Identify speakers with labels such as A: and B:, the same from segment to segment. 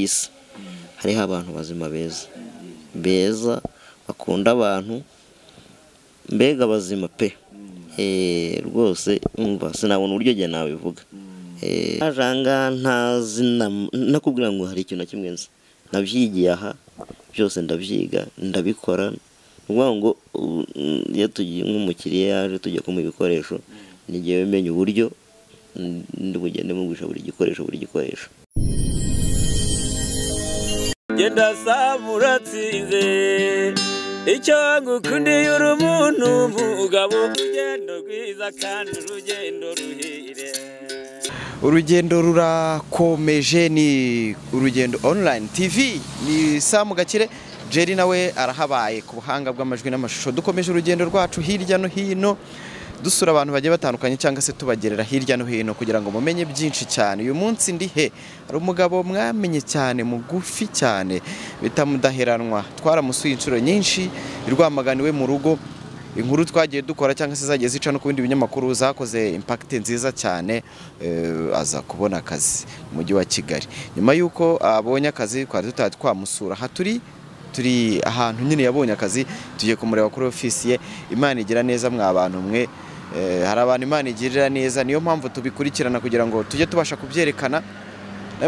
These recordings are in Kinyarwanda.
A: isi hariho abantu bazima beza bakunda abantu mbega bazima pe rwose umva sinabona uburyo jye nawe bivuga ajanga ntazina nakubwira ngo hari ikintu kimwe nzi nabyigiye aha byose ndabyiga ndabikora ngo iyo tugiye nk'umukiriya yaje tujya kumuha ibikoresho nigiye menya uburyo ndi bugende mugusha buri gikoresho
B: genda samuratsinze icyo ngukundiye uri umuntu mugabo urugendo rwiza kandi urugendo ruhire.
C: Urugendo rurakomeje ni Urugendo Online TV ni Samu Gakire Jerry nawe arahabaye ku buhanga bw'amajwi n'amashusho. Dukomeje urugendo rwacu hirya no hino dusura abantu bagiye batandukanye cyangwa se tubagerera hirya no hino kugira ngo mumenye byinshi cyane. Uyu munsi ndi he ari umugabo mwamenye cyane mugufi cyane bitamudaheranwa twaramusuye inshuro nyinshi irwamaganiwe mu rugo. Inkuru twagiye dukora cyangwa se zagiye zica no ku bindi binyamakuru zakoze impact nziza cyane. Aza kubona akazi mu mujyi wa Kigali nyuma yuko abonye akazi twari twamusura aha turi ahantu nyine yabonye akazi tugiye kumureba kuri office ye. Imana igira neza mwa abantu mwe hari abantu Imana igirira neza niyo mpamvu tubikurikirana kugira ngo tujye tubasha kubyerekana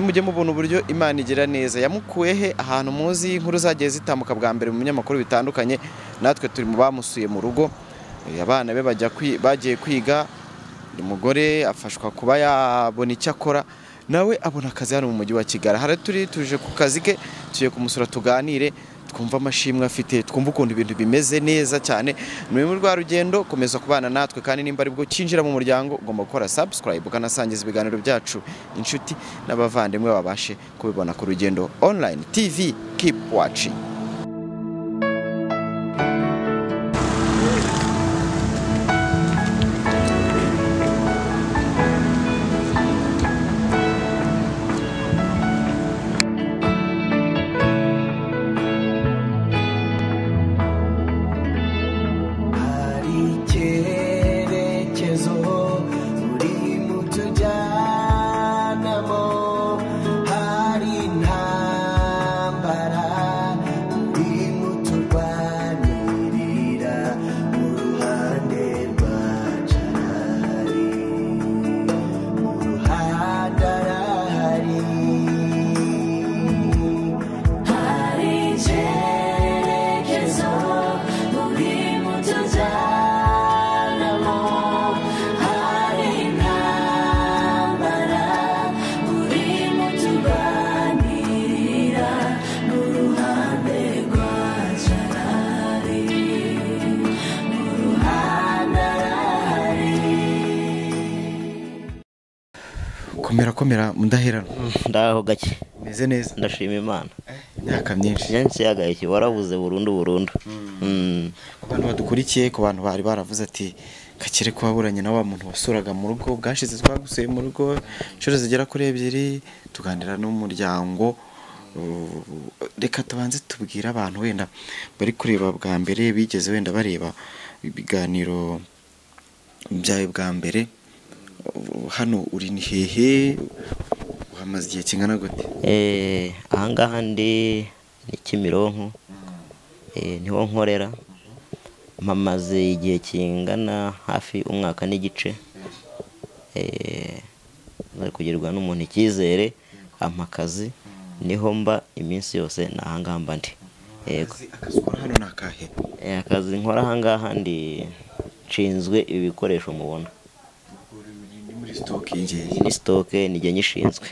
C: mujye mubona uburyo Imana igira neza. Yamukuye he ahantu muzi inkuru zagiye zitambuka bwa mbere mu binyamakuru bitandukanye. Natwe turi mu bamusuye mu rugo abana be bagiye kwiga umugore afashwa kuba yabona icyo akora nawe abona akazi hano mu mujyi wa Kigali. Hari tuje ku kazi ke tugiye kumusura tuganire twumva amashimwe afite twumva ukuntu ibintu bimeze neza cyane. Ni muri rwa rugendo komeza kubana natwe kandi nimba ari bwo kinjira mu muryango ugomba gukora subscribe ukanasangiza ibiganiro byacu inshuti n'abavandimwe babashe kubibona ku Rugendo Online TV. Keep watching. Komera mundaherano
A: ndaho gake
C: meze neza
A: ndashima Imana.
C: Imyaka myinshi
A: nyansi yagaye warabuze burundu
C: ku bantu badukurikiye ku bantu bari baravuze ati Gakire ko waburanye na wa muntu wasuraga mu rugo bwashize twagusuye mu rugo inshuro zigera kuri 2 tuganira n'umuryango. Reka tubanze tubwira abantu wenda bari kureba bwa mbere bigeze wenda bareba ibiganiro byawe bwa mbere hano uri ni hehe uhamaze igihe kingana gute?
A: Ahangaha ndi ni Kimironko niho nkorera mpamaze igihe kingana hafi umwaka n'igice. Nari kugirirwa n'umuntu icyizere amakazi niho mba iminsi yose nahangaha mba ndi.
C: Akazi ukora hano nakahe?
A: Akazi nkora ahangaha ndi nshinzwe ibi bikoresho mubona ni stock nijye nyishinzwe.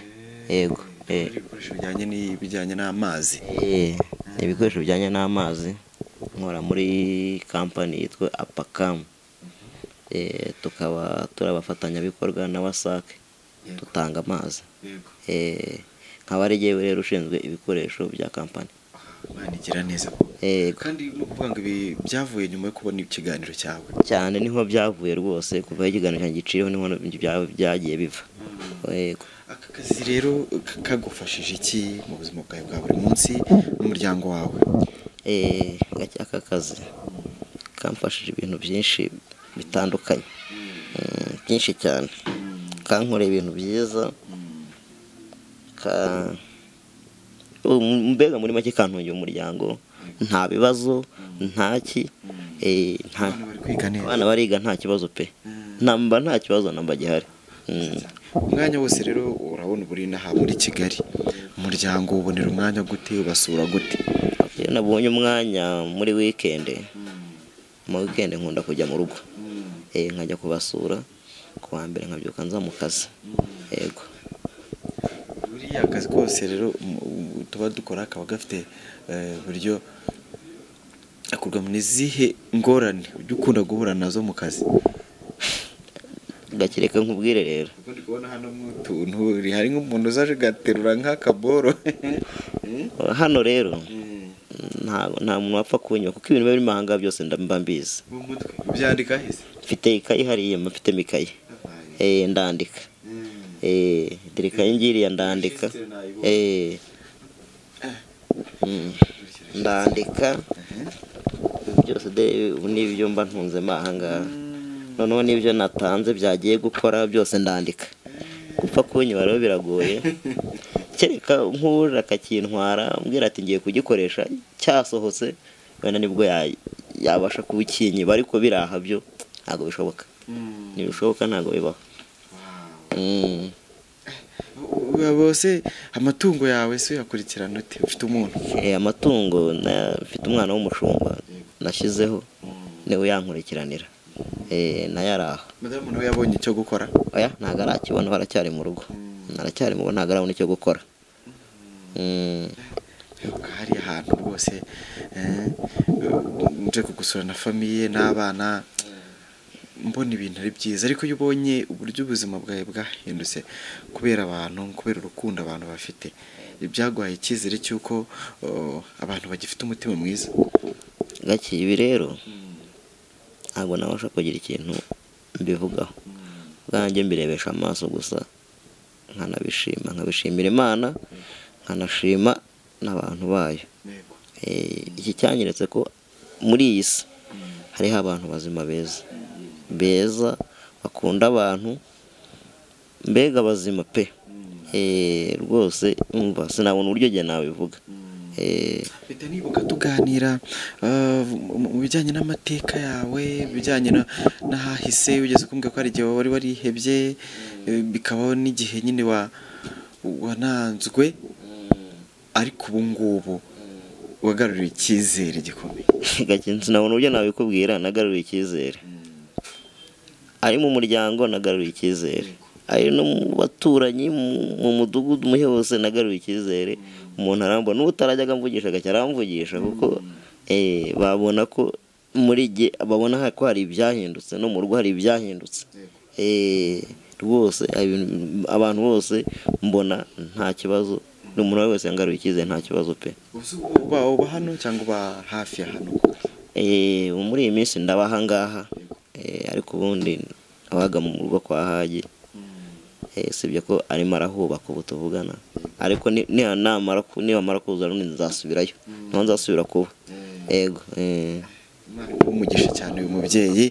A: Yego
C: ibikoresho bijyanye n'amazi.
A: Ibikoresho bijyanye n'amazi nkora muri company yitwa Apacam. Tukaba turabafatanya bikorwa na WASAC dutanga amazi. Nkaba ari giye rero ushinzwe ibikoresho bya company.
C: Imana igira neza kandi no kuvuga ngo ibi byavuye nyuma yo kubona ikiganiro cyawe
A: cyane niho byavuye rwose kuva ikiganiro cyanjye giciyeho niho byagiye biva. Yego
C: aka kazi rero kagufashije iki mu buzima bwawe bwa buri munsi n'umuryango wawe?
A: Aka kazi kamfashije ibintu byinshi bitandukanye byinshi cyane. kankoreye ibintu byiza mbega muri make kantungiye umuryango nta bibazo ntaki abana bariga nta kibazo pe nta kibazo namba gihari.
C: Umwanya wose rero urabona buri naha muri Kigali umuryango ubonera umwanya gute ubasura gute?
A: Nabonye umwanya muri weekend, mu weekend nkunda kujya mu rugo nkajya kubasura ku wa mbere nkabyuka nza mu kazi. Yego
C: buriya akazi kose rero tuba dukora kaba gafite buryo akurwa mu zihe ngorane ujya ukunda guhura nazo mu kazi?
A: Gakireka nkubwire rero
C: ndi kubona hano mutuntu hari nk'umuntu uzaje gaterura nk'akaboro
A: hano rero nta muntu wapfa kunywa kuko ibintu biri mahanga byose ndamba mbizi.
C: mu mutwe byandika hise?
A: Mfite ikayi hariya, mfite mikayi ndandika dirikayi ngiriya ndandika ndandika byose n'ibyo mba ntunze mahanga, noneho n'ibyo natanze byagiye gukora byose ndandika. Gupfa kunywa rero biragoye, kereka nk'uje akakintwara mbwira ati ngiye kugikoresha cyasohotse wenda nibwo yabasha kubikinyiba, ariko biraha byo ntabwo bishoboka. Ntibishoboka, ntabwo bibaho.
C: Bose amatungo yawe se uyakurikirana ute? Ufite umuntu?
A: Amatungo mfite umwana w'umushumba nashyizeho niwe yankurikiranira nayaraha.
C: Madamu nawe yabonye icyo gukora?
A: Oya ntabwo arakibona, baracyari mu rugo, aracyari mu, ntabwo arabona icyo gukora.
C: Hari ahantu rwose nje kugusura na famiye n'abana mbona ibintu ari byiza, ariko iyo ubonye uburyo ubuzima bwawe bwahindutse kubera abantu, kubera urukundo abantu bafite, ibyaguhaye icyizere cy'uko abantu bagifite umutima mwiza?
A: Gake ibi rero ntabwo nabasha kugira ikintu mbivugaho, bwanjye mbirebesha amaso gusa nkabishimira Imana, nkanashima n'abantu bayo. Iki cyanyeretse ko muri iyi si hariho abantu bazima beza bakunda abantu, mbega bazima pe rwose umva sinabona uburyo njye nabivuga.
C: Bita nibuka tuganira mu bijyanye n'amateka yawe, bijyanye n'ahahise, ugeze kumbwira ko hari igihe wari warihebye bikabaho n'igihe nyine wananzwe, ariko ubu ngubu wagaruriye icyizere gikomeye.
A: Sinabona uburyo nabikubwira, nagaruriye icyizere ari mu muryango, nagaruriye icyizere ari no mu baturanyi, mu mudugudu muhe hose nagaruriye icyizere. Umuntu arambona n'utarajyaga mvugisha gake aramvugisha, kuko babona ko muri jye babona ko hari ibyahindutse, no mu rugo hari ibyahindutse. Rwose abantu bose mbona nta kibazo, n'umuntu wese yangaruye icyizere nta kibazo pe.
C: Uba hano cyangwa uba hafi ya hano?
A: Muri iyi minsi ndaba aha ngaha, ariko ubundi abaga mu rugo kwa Hagi, sibyo ko arimo arahubaka ubu tuvugana, ariko nibamara kuza rundi nzasubirayo, ntaho nzasubira kuba. Yego
C: umugisha cyane uyu mubyeyi.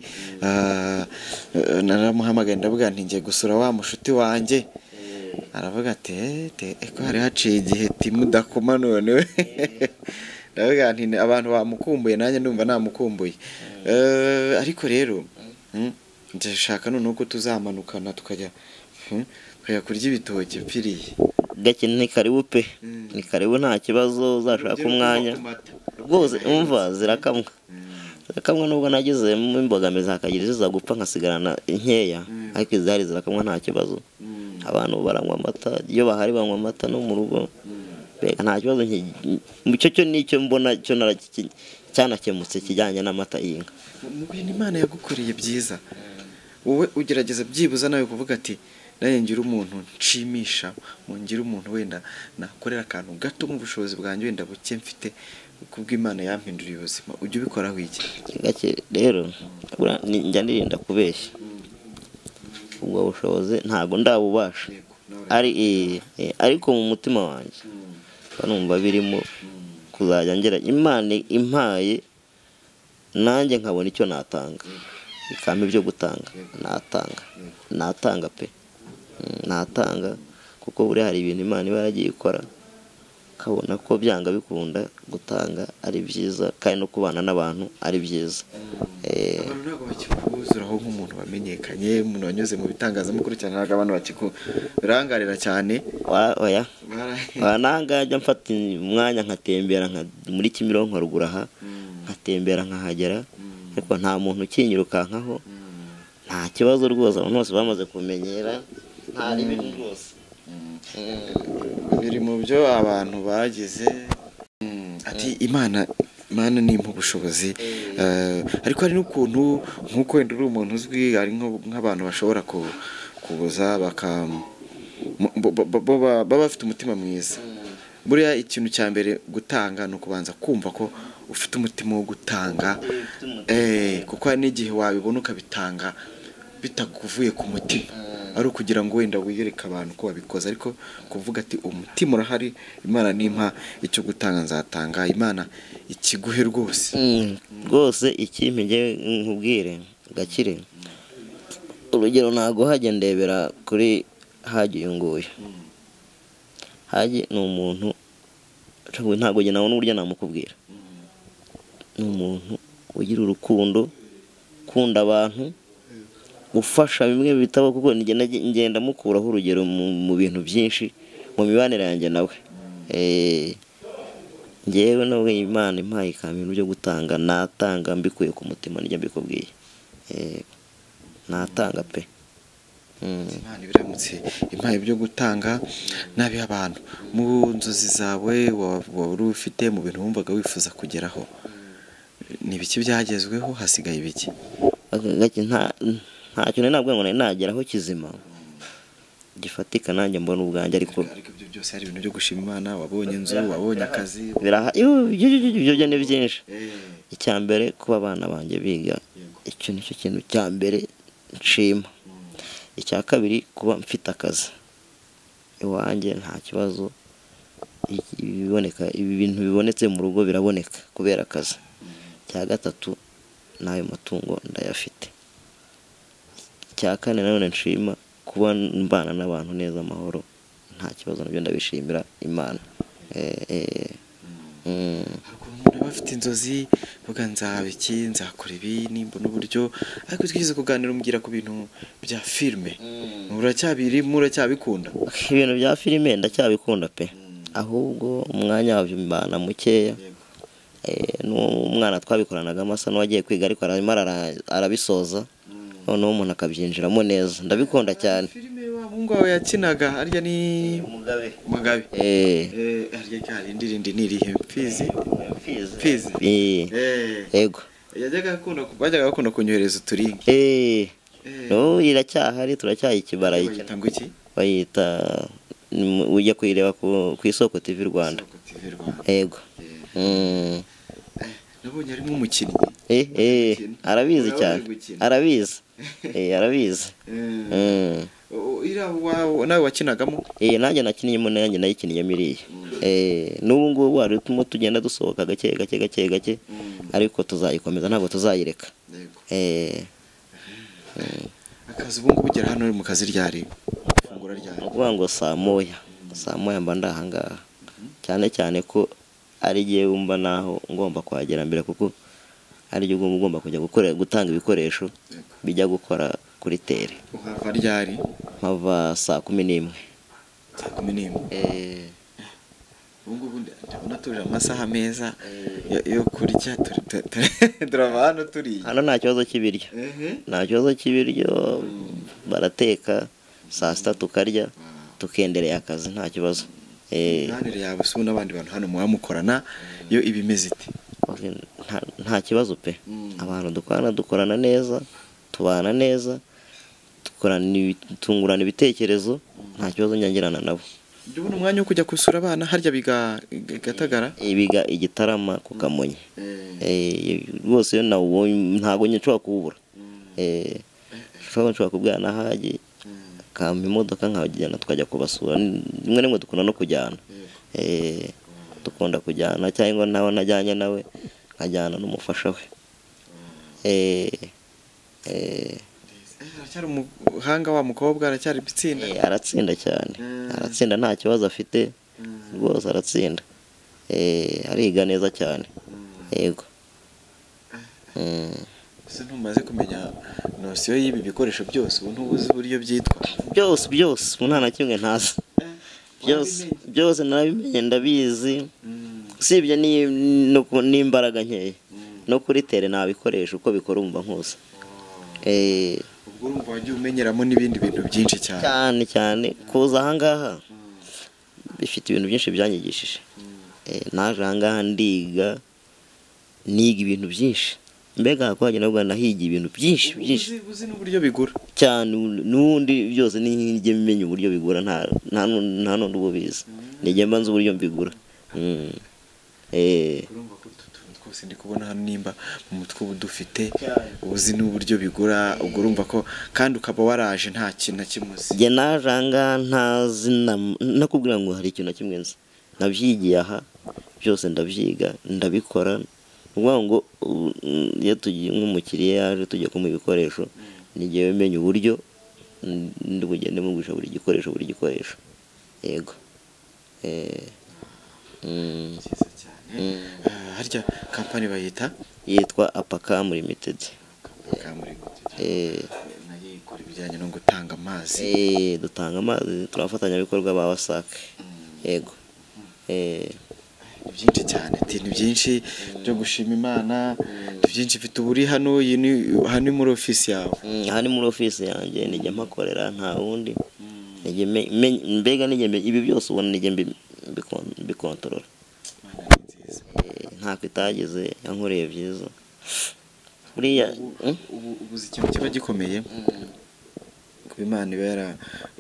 C: Naramuhamagaye ndavuga nti ngiye gusura wa mushuti wanjye, aravuga ati ko hari haciye igihe timudakoma none. Ndavuga nti abantu bamukumbuye, nanjye ndumva namukumbuye. Ariko rero ndashaka noneho ko tuzamanukana tukajya kurya ibitoki mpfiriye.
A: Gake ni karibu pe, ni karibu, nta kibazo, uzashaka umwanya rwose. Umva zirakamwa nubwo nagizemo imbogamizi hakagira iziza gupfa nkasigarana nkeya, ariko izihari zirakamwa nta kibazo. Abantu baranywa amata, iyo bahari banywa amata no mu rugo, nta kibazo. Cyo nicyo mbona cyo cyanakemutse kijyanye n'amata y'inka.
C: Mu bintu Imana yagukoreye byiza, wowe ugerageza byibuza nawe kuvuga ati naye ngira umuntu nshimisha, ngira umuntu wenda nakorera akantu gato mu bushobozi bwanjye wenda buke mfite, kubw'Imana yampinduriye ubuzima, ujye ubikoraho iki? Gake
A: rero njya ndirinda kubeshya, ubwo bushobozi ntabwo ndabubasha, ariko mu mutima wanjye numva birimo kuzajya ngera Imana impaye nanjye nkabona icyo natanga, ikampa ibyo gutanga, natanga pe, natanga, kuko buri hari ibintu Imana iba yagiye ikora akabona ko byanga bikunda gutanga ari byiza kandi no kubana n'abantu ari byiza.
C: Abantu ntabwo bakikuzuraho nk'umuntu wamenyekanye, umuntu wanyuze mu bitangazamakuru cyane, ntabwo abantu bakikurangarira cyane.
A: Oya nanjye mfata umwanya nkatembera muri Kimironko ruguru aha, nkatembera nkahagera, ariko nta muntu ukinyirukankaho, nta kibazo rwose, abantu bose bamaze kumenyera, nta n'ibintu rwose.
C: Biri mu byo abantu bagize ati Imana ni ubushobozi, ariko hari n'ukuntu nk'uko wenda uri umuntu uzwi, hari nk'abantu bashobora kubuza baba bafite umutima mwiza. Buriya ikintu cya mbere gutanga ni ukubanza kumva ko ufite umutima wo gutanga, kuko hari n'igihe wabibona ukabitanga bitakuvuye ku mutima, ari ukugira ngo wenda wiyereke abantu ko wabikoze, ariko kuvuga ati umutima urahari, Imana nimpa icyo gutanga nzatanga, Imana ikiguhe rwose.
A: Rwose ikimpe nge nkubwire Gakire, urugero ntago hajya ndebera kuri Haji uyu nguyu. Haji ni umuntu ntago njye nabona uburyo namukubwira, ni umuntu ugira urukundo, ukunda abantu, gufasha bimwe bitabo, kuko ngenda mukuraho urugero mu bintu byinshi mu mibanire yanjye nawe. Ngewe nawe Imana impaye ikamenya byo gutanga, natanga mbikuye ku mutima, nijya mbikubwiye. Natanga pe.
C: Imana biramutse impaye byo gutanga nabi abantu mu nzozi zawe wari ufite, mu bintu wumvaga wifuza kugeraho, ni biki byagezweho, hasigaye biki?
A: Ntacyo nabwo ngo nageraho kizima gifatika nanjye mbona ubwanjye, ariko
C: ibyo byose hari ibintu byo gushima Imana. Wabonye inzu, wabonye akazi,
A: ibyo ni byinshi. Icya mbere kuba abana banjye biga, icyo nicyo kintu cya mbere nshima. Icya kabiri kuba mfite akazi iwanjye, nta kibazo, ibiboneka, ibi bintu bibonetse mu rugo biraboneka kubera akazi. Icya gatatu n'ayo matungo ndayafite. Icya kane nanone nshima kuba mbana n'abantu neza, amahoro, nta kibazo, nabyo ndabishimira Imana.
C: umuntu aba afite inzozi, vuga nzaba iki, nzakora ibi, nimbona uburyo, ariko twize kuganira umbwira ku bintu bya filime. Uracyabikunda?
A: Ibintu bya filime ndacyabikunda pe, ahubwo umwanya wabyo mbana mukeya. N'umwana twabikoranaga amasa n'uwagiye kwiga, ariko arabisoza, noneho umuntu akabyinjiramo neza. Ndabikunda cyane.
C: Filime wabungu wawe yakinaga arya ni Mugabe. Arya cyari indirindi nirihe Mfizi.
A: Yego.
C: Bajyaga bakunda kunyohereza uturinki.
A: No, iracyahari, turacyayikibara
C: bayita ngo iki?
A: Bayita ujya kuyireba ku Isoko TV Rwanda. Yego.
C: Nabonye ari nk'umukinnyi.
A: Arabizi cyane. Arabizi.
C: Nawe wakinagamo?
A: Nanjye nakinniyemo, nanjye nayikiniyemo iriya. N'ubu ngubu hari utumo tugenda dusohoka gake, ariko tuzayikomeza, ntabwo tuzayireka.
C: Akazi ubu ngubu ugera hano uri mu kazi ryari? Fungura ryari?
A: Ukuvuga ngo saa moya mba ndahangaha, cyane ko ari igihe wumva naho ngomba kuhagera mbere, kuko ari igihe ugomba kujya gutanga ibikoresho bijya gukora kuri tere.
C: Uhava ryari?
A: Mpava saa 11.
C: Saa 11? Ubu ngubu ndabona turi amasaha meza yo kurya, turava hano turiye.
A: Hano nta kibazo cy'ibiryo. Nta kibazo cy'ibiryo, barateka saa 6 tukarya, tukendereye akazi, nta kibazo.
C: Nanire yawe so n'abandi bantu hano mukorana yo ibimeze ite?
A: Nta kibazo pe. Abantu dukorana neza, tubana neza, tungurana ibitekerezo, nta kibazo njyangirana nabo.
C: Ndabona umwanya wo kujya kusura abana harya biga Gatagara?
A: Biga Igitarama ku Kamonyi. Rwose nawo ntago nshobora kubura. Nshobora kubwira na Haji kampa imodoka nkajyana tukajya kubasura, rimwe rimwe dukunda no kujyana. Dukunda kujyana, cyangwa nawe najyanye nawe nkajyana n'umufasha we.
C: Aracyari umuhanga wa mukobwa, aracyari bitsinda?
A: Aratsinda cyane, aratsinda, nta kibazo afite, rwose aratsinda. ariga neza cyane yego.
C: ese ntumaze kumenya nosiyo y'ibi bikoresho byose ubu ntubuzi uburyo byitwa
A: byose ubu nta na kimwe ntazi, byose narabimenye ndabizi, usibye n'imbaraga nkeya no kuri tere nabikoresha uko bikora umva nkose.
C: ubwo urumva wagiye umenyeramo n'ibindi bintu byinshi
A: cyane kuza ahangaha bifite ibintu byinshi byanyigishije. Naje ahangaha niga ibintu byinshi, mbega ko hagenda Rwanda higa ibintu byinshi
C: uzi n'uburyo bigura
A: cyane, n'ubundi byose nijye menya uburyo bigura, nta n'undi ubizi, nijye mbanza uburyo mbigura.
C: urumva ko twose ndi kubona hano nimba mu mutwe ubu dufite uzi n'uburyo bigura, ubwo urumva ko kandi ukaba waraje nta kintu na kimwe uzi.
A: Njye naje ahangaha ntazi nakubwira ngo hari ikintu na kimwe nzi, nabyigiye aha byose ndabyiga ndabikora. Uvuga ngo iyo tugiye nk'umukiriya yaje tujya kumuha ibikoresho nijye menya uburyo ndi bugende mugurisha buri gikoresho yego.
C: Cyiza cyane. Harya kampani bayita
A: yitwa Apacam Limited.
C: nayo ikora ibijyanye no gutanga amazi.
A: Dutanga amazi, turafatanyabikorwa ba WASAC yego.
C: Ni byinshi cyane, ni byinshi byo gushima Imana, ni byinshi mfite uburi hano hano muri ofisi yawe.
A: Hano muri ofisi yanjye nijye mpakorera nta wundi, mbega nijye ibi byose ubona nijye mbikontorora. Ntako itagize yankoreye byiza buriya.
C: ubuzi ikintu kiba gikomeye kuba Imana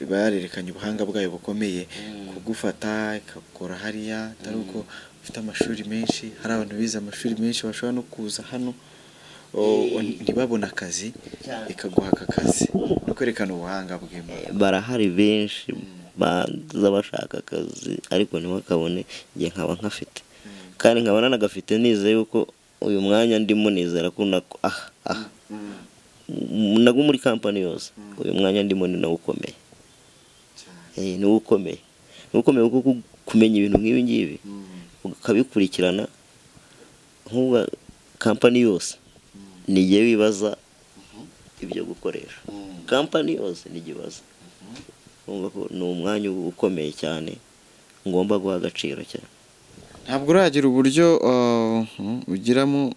C: iba yarerekanye ubuhanga bwayo bukomeye kugufata ikakora hariya, atari uko ufite amashuri menshi. Hari abantu bize amashuri menshi bashobora no kuza hano ntibabona akazi, ikaguha aka kazi no kwerekana ubuhanga bw'Imana.
A: Barahari benshi baza bashaka akazi ariko ntibakabone, njye nkaba nkafite kandi nkaba nanagafite, nizeye yuko uyu mwanya ndimo nizera ko nago muri kampani yose uyu mwanya ndimo ni nawo ukomeye. Niwo ukomeye kuko kumenya ibintu nk'ibi ngibi ukabikurikirana, nk'ubu kampani yose nijye wibaza ibyo gukoresha, kampani yose nijye ibaza. Urumva ko ni umwanya ukomeye cyane ngomba guha agaciro cyane.
C: Ntabwo uragira uburyo ugiramo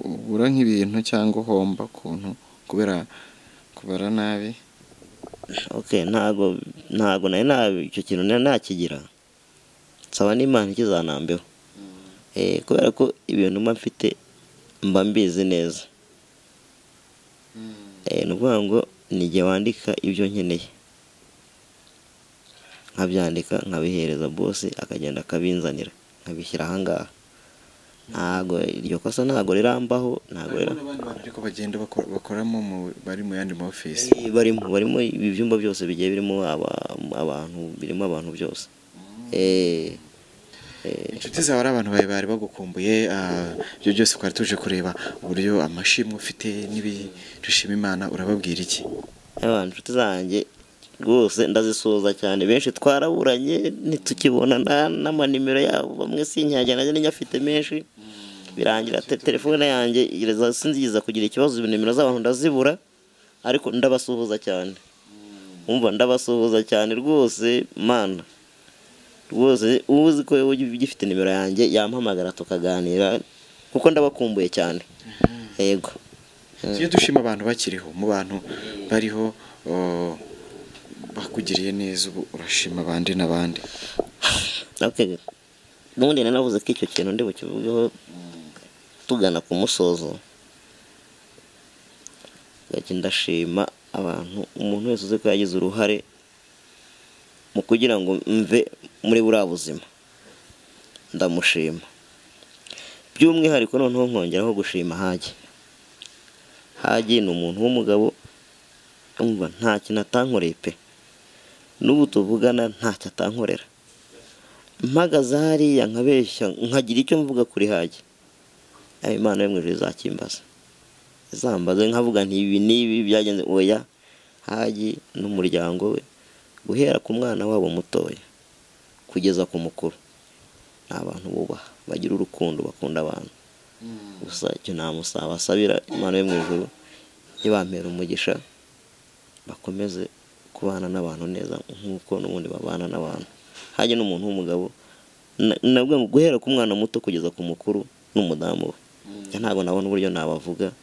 C: ubura nk'ibintu cyangwa uhomba kuntu kubera kubara nabi?
A: ntago nari icyo kintu nakigira, nsaba n'Imana ikizanambeho, kubera ko ibintu mba mfite mba mbizi neza. Ni ukuvuga ngo nijye wandika ibyo nkeneye, nkabyandika nkabihereza boss akagenda akabinzanira nkabishyira ahangaha. Ntago iryo kosa ntago rirambaho,
C: ariko bagenda bakoramo bari mu yandi ma office.
A: barimo ibi byumba byose bigiye birimo abantu byose.
C: Inshuti zawe ari abantu bari bagukumbuye, ibyo byose twari tuje kureba uburyo amashimwe ufite n'ibishima Imana, urababwira iki?
A: Inshuti zanjye rwose ndazisoza cyane, benshi twaraburanye ntitukibona n'amanimero yabo, bamwe sinyajya nanjye nyafite menshi, birangira telefone yanjye sinzigiza kugira ikibazo, nimero z'abantu ndazibura, ariko ndabasuhuza cyane. Umva ndabasuhuza cyane rwose Mana, rwose uzi ko ugifite nimero yanjye yampamagara tukaganira kuko ndabakumbuye cyane. Yego.
C: Tujye dushima abantu bakiriho, mu bantu bariho bakugiriye neza, ubu urashima abandi n'abandi.
A: N'ubundi nanavuze ko icyo kintu ndi bukivugeho tugana ku musozo. Ndashima abantu, umuntu wese uzi ko yagize uruhare mu kugira ngo mve muri buriya buzima, ndamushima. By'umwihariko noneho nkongeraho gushima Hagi ni umuntu w'umugabo, umva nta kintu atankoreye pe, n'ubu tuvugana ntacyo atankorera. Mpagaze hariya nkabeshya nkagira icyo mvuga kuri Hagi, Imana yo mu ijuru izakimbaza, izambaze nkavuga nti ibi n'ibi byagenze. Oya, Hagi n'umuryango we guhera ku mwana wabo mutoya kugeza ku mukuru ni abantu bubaha bagira urukundo bakunda abantu gusa icyo namusabira Imana yo mu ijuru ibampera umugisha bakomeze kubana n'abantu neza nk'uko n'ubundi babana n'abantu hajye n'umuntu w'umugabo nabwo guhera ku mwana muto kugeza ku mukuru n'umudamu we ntabwo nabona uburyo nabavuga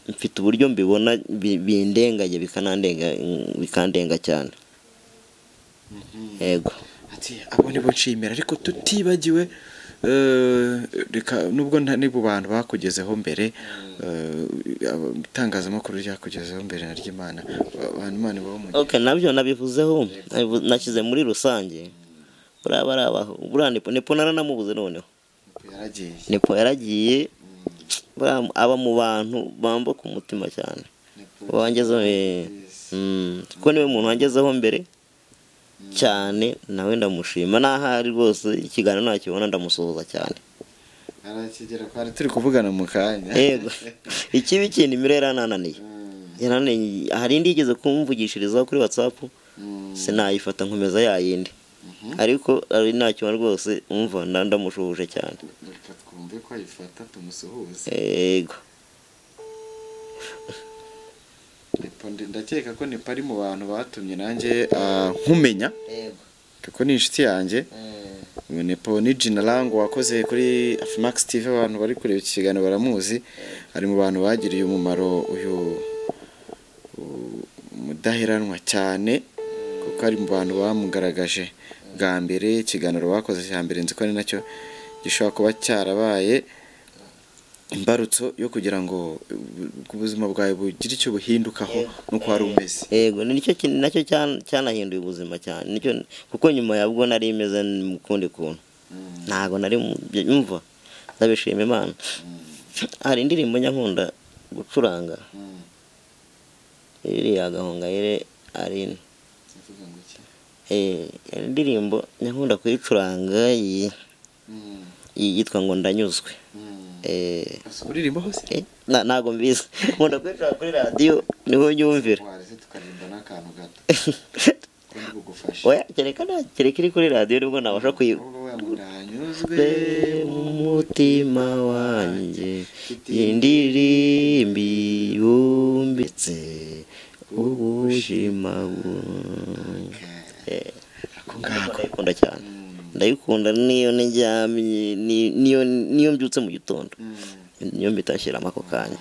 A: mfite uburyo mbibona bindengaje bikandenga cyane yego
C: ati abo nibo nshimira ariko tutibagiwe reka nubwo nibo bantu bakugezeho mbere itangazamakuru ryakugezeho mbere na ry'Imana abantu Imana babo
A: okay nabyo nabivuzeho nashyize muri rusange Nepo naranamubuze noneho Nepo yaragiye aba mu bantu bamba ku mutima cyane wangezeho kuko niwe muntu wangezeho mbere cyane nawe ndamushima n'ahari rwose ikiganiro nakibona ndamusohoza cyane
C: arakigera kwari turi kuvugana mu kanya
A: yego ikibi kintu imirera nananiye hari indi igeze kumvugishirizaho kuri WhatsApp sinayifata nkomeza yayindi ariko ari ntacyo rwose umva ndamushoboje cyane
C: twumve ko ayifata tumusuhuze
A: yego
C: ndakeka ko Nepo ari mu bantu batumye nanjye nkumenya kuko ni inshuti yanjye Nepo ni Gina Lango wakoze kuri Afmax TV abantu bari kureba iki kiganiro baramuzi ari mu bantu bagiriye umumaro uyu mudaheranwa cyane kuko ari mu bantu bamugaragaje bwa mbere ikiganiro bakoze cya mbere nzi ko ari nacyo gishobora kuba cyarabaye imbarutso yo kugira ngo ubuzima bwawe bugire icyo buhindukaho nuko wari umeze
A: yego nicyo nacyo cyanahinduye ubuzima cyane nicyo kuko nyuma yabwo nari imeze mu kundi kuntu ntago nari umva ndabishima Imana hari indirimbo nyankunda gucuranga iri Gahongayire ari indirimbo nyankunda kuyicuranga yitwa ngo ndanyuzwe
C: uririmba hose
A: ntago mbizi nkunda kwicura kuri radio niho nyumvira
C: tukarimba n'akantu gato
A: oya kereka iri kuri radio nibwo nabasha
C: ndanyuzwe
A: umutima wanjye indirimbi yumbitse ubushima ndayikunda cyane ndayikunda niyo njyamye niyo mbyutse mu gitondo niyo mbitashyiramo ako kanya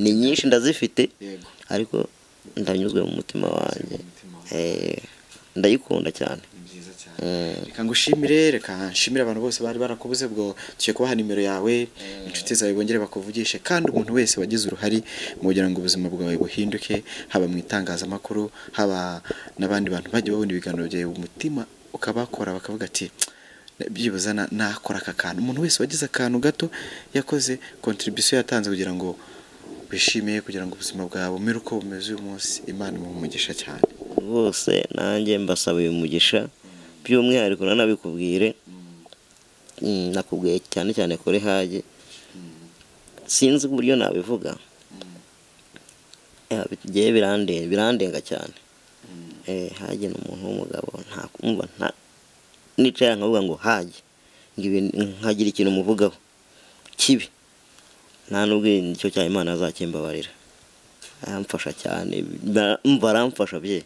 A: ni nyinshi ndazifite ariko ndanyuzwe mu mutima wanjye ndayikunda cyane
C: reka ngushimire reka nshimire abantu bose bari barakubuze bwo tugiye kubaha nimero yawe inshuti zawe bongere bakuvugishe kandi umuntu wese wagize uruhari mu kugira ngo ubuzima bwawe buhinduke haba mu itangazamakuru haba n'abandi bantu bagiye babona ibiganiro byawe umutima ukabakora bakavuga ati byibuza nakora aka kantu umuntu wese wagize akantu gato yakoze contribution yatanze kugira ngo wishimiye kugira ngo ubuzima bwawe bumere uko bumeze uyu munsi Imana imuhe cyane
A: bose nanjye mbasaba uyu mugisha by'umwihariko nanabikubwire nakubwiye cyane cyane kuri Hage sinzi uburyo nabivuga bigiye birandenga cyane Hage ni umuntu w'umugabo nta nicara nkavuga ngo Hage nkagira ikintu muvugaho kibi nta nubwo nicyo cya Imana azakimbabarira aramfasha cyane baramfasha bye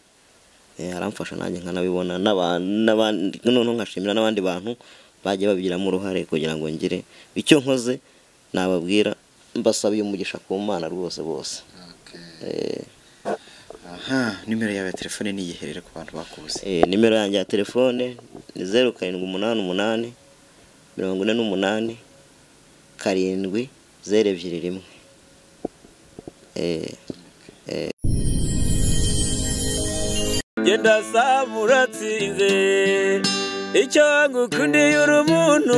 A: aramfasha nanjye nkanabibona n'abandi noneho nkashimira n'abandi bantu bagiye babigiramo uruhare kugira ngo ngire icyo nkoze nababwira mbasabiye umugisha ku Mana rwose bose
C: nimero yawe ya telefone ni iyiherere ku bantu bakubuze
A: nimero yanjye ya telefone ni 0788 48 7 021
B: genda saba uratsinze icyo ngukundiye uri umuntu